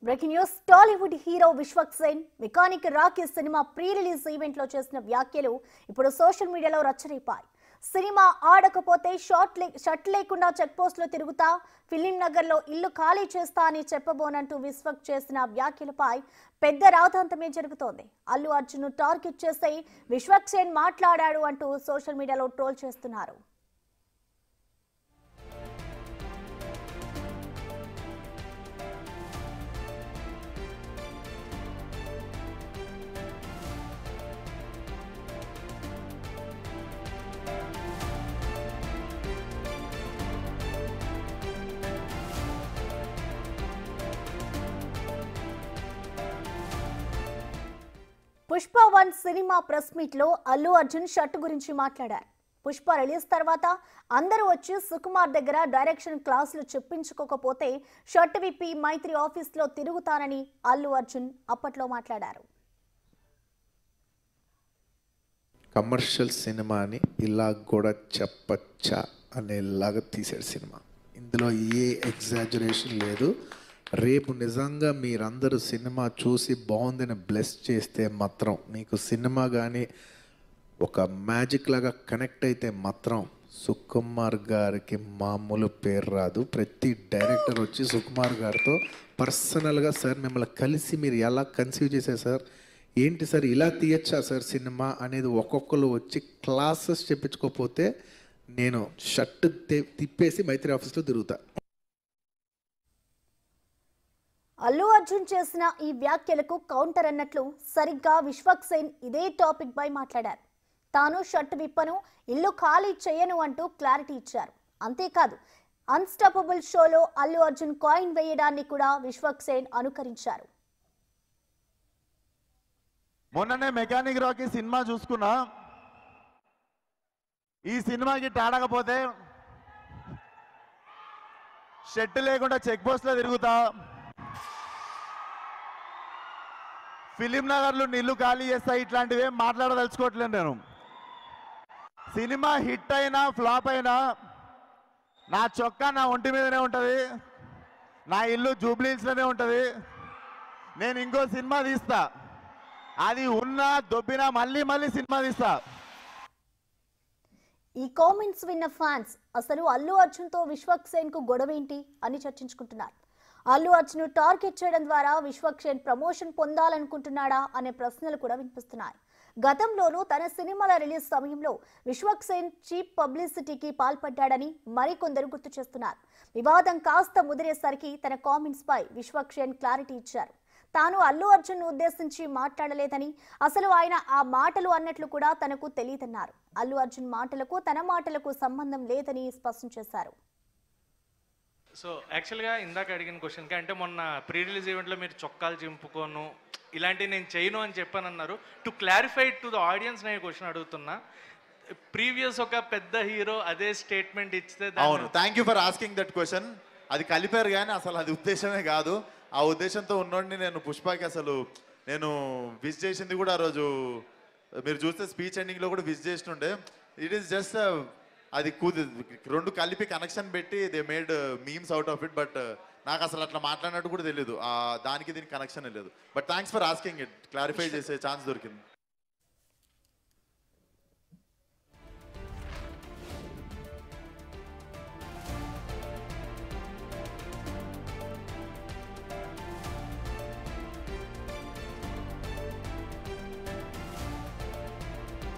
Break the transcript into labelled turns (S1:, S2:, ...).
S1: Breaking news. Tollywood hero Vishwak Sen mechanic Rocky cinema pre release event లో చేసిన వ్యాఖ్యలు ఇప్పుడు సోషల్ మీడియాలో రచ్చరేపాయి. సినిమా ఆడకపోతే షర్ట్ లేకుండా చెక్ పోస్ట్ లో తిరుగుతా, ఫిలిం నగర్ లో ఇల్లు ఖాళీ చేస్తా అని చెప్పబోనంటూ విశ్వక్ చేసిన వ్యాఖ్యలపై పెద్ద రాద్ధాంతమే జరుగుతోంది. అల్లు అర్జున్ టార్గెట్ చేసి విశ్వక్ సేన్ మాట్లాడాడు అంటూ సోషల్ మీడియాలో ట్రోల్ చేస్తున్నారు. పుష్ప 1 సినిమా ప్రెస్ మీట్ లో అల్లు అర్జున్ షర్ట్ గురించి మాట్లాడారు. పుష్ప రిలీజ్ తర్వాత అందరూ వచ్చి సుకుమార్ దగ్గర డైరెక్షన్ క్లాసులు చెప్పించుకోకపోతే షర్ట్ విప్పి మైత్రి ఆఫీస్ లో తిరుగుతానని అల్లు అర్జున్ అప్పట్లో మాట్లాడారు.
S2: కమర్షియల్ సినిమాని ఇలా కూడా చెప్పచ్చా అనేలాగా తీసాడు సినిమా. ఇందులో ఏ ఎగ్జాజరేషన్ లేదు. రేపు నిజంగా మీరందరూ సినిమా చూసి బాగుందని బ్లెస్ చేస్తే మాత్రం, మీకు సినిమా కానీ ఒక మ్యాజిక్ లాగా కనెక్ట్ అయితే మాత్రం సుకుమార్ గారికి మామూలు పేరు రాదు. ప్రతి డైరెక్టర్ వచ్చి సుకుమార్ గారితో పర్సనల్గా, సార్ మిమ్మల్ని కలిసి మీరు ఎలా కన్సీవ్ చేశారు సార్, ఏంటి సార్ ఇలా తీయచ్చా సార్ సినిమా అనేది ఒక్కొక్కరు వచ్చి క్లాసెస్ చెప్పించుకోకపోతే నేను షర్ట్ తిప్పేసి మైత్రి ఆఫీస్లో తిరుగుతా.
S1: అల్లు అర్జున్ చేసిన ఈ వ్యాఖ్యలకు కౌంటర్ అన్నట్లు సరిగ్గా విశ్వక్ సేన్ ఇదే టాపిక్ పై మాట్లాడారు. తాను షర్ట్ విప్పను, ఇల్లు ఖాళీ చేయను అంటూ క్లారిటీ ఇచ్చారు. అంతేకాదు, అన్స్టాపబుల్ షోలో అల్లు అర్జున్ కాయిన్ వేయడాన్ని కూడా విశ్వక్ సేన్ అనుకరించారు.
S3: మొన్ననే మెకానిక్ రాకీ సినిమా చూసుకున్నా. ఈ సినిమాకి టాడకపోతే షర్ట్ లేకుండా చెక్ పోస్ట్ లో తిరుగుతా, ఫిలిం నగర్లో ఇల్లు ఖాళీ చేస్తా, ఇట్లాంటివి ఏం మాట్లాడదలుచుకోవట్లేదు నేను. సినిమా హిట్ అయినా ఫ్లాప్ అయినా నా చొక్కా నా ఒంటి మీదనే ఉంటుంది, నా ఇల్లు జూబ్లీహిల్స్లోనే ఉంటుంది. నేను ఇంకో సినిమా తీస్తా, అది ఉన్నా దొబ్బినా మళ్ళీ మళ్ళీ సినిమా తీస్తా.
S1: ఈ కామెంట్స్ విన్న ఫ్యాన్స్ అసలు అల్లు అర్జున్ తో విశ్వక్ సేన్ కు గొడవేంటి అని చర్చించుకుంటున్నారు. అల్లు అర్జున్ టార్గెట్ చేయడం ద్వారా విశ్వక్ సేన్ ప్రమోషన్ పొందాలనుకుంటున్నాడా అనే ప్రశ్నలు కూడా వినిపిస్తున్నాయి. గతంలోనూ తన సినిమాల రిలీజ్ సమయంలో విశ్వక్ సేన్ చీప్ పబ్లిసిటీకి పాల్పడ్డాడని మరికొందరు గుర్తు చేస్తున్నారు. వివాదం కాస్త ముదిరేసరికి తన కామెంట్స్ పై విశ్వక్ సేన్ క్లారిటీ ఇచ్చారు. తాను అల్లు అర్జున్ ఉద్దేశించి మాట్లాడలేదని, అసలు ఆయన ఆ మాటలు అన్నట్లు కూడా తనకు తెలియదన్నారు. అల్లు అర్జున్ మాటలకు తన మాటలకు సంబంధం లేదని స్పష్టం చేశారు.
S4: సో యాక్చువల్గా ఇందాక అడిగిన క్వశ్చన్కి, అంటే మొన్న ప్రీ రిలీజ్ ఈవెంట్లో మీరు చొక్కాలు చింపుకోను ఇలాంటివి నేను చేయను అని చెప్పానన్నారు. To clarify to the audience నేను క్వశ్చన్ అడుగుతున్నా. ప్రీవియస్ ఒక పెద్ద హీరో అదే స్టేట్మెంట్ ఇస్తే,
S3: అవును, thank you for asking that question. అది కలిపారు కానీ అసలు అది ఉద్దేశమే కాదు. ఆ ఉద్దేశంతో ఉన్నోడిని నేను పుష్పకి అసలు నేను విష్ చేసింది కూడా ఆ రోజు మీరు చూస్తే స్పీచ్ ఎండింగ్లో కూడా విష్ చేస్తుండే. ఇట్ ఈస్ జస్ట్ అది రెండు కలిపి కనెక్షన్ పెట్టి they made memes out of it. But నాకు అసలు అట్లా మాట్లాడినట్టు కూడా తెలియదు. దానికి దీనికి కనెక్షన్ లేదు. But thanks for asking it, clarify చేసే ఛాన్స్ దొరికింది.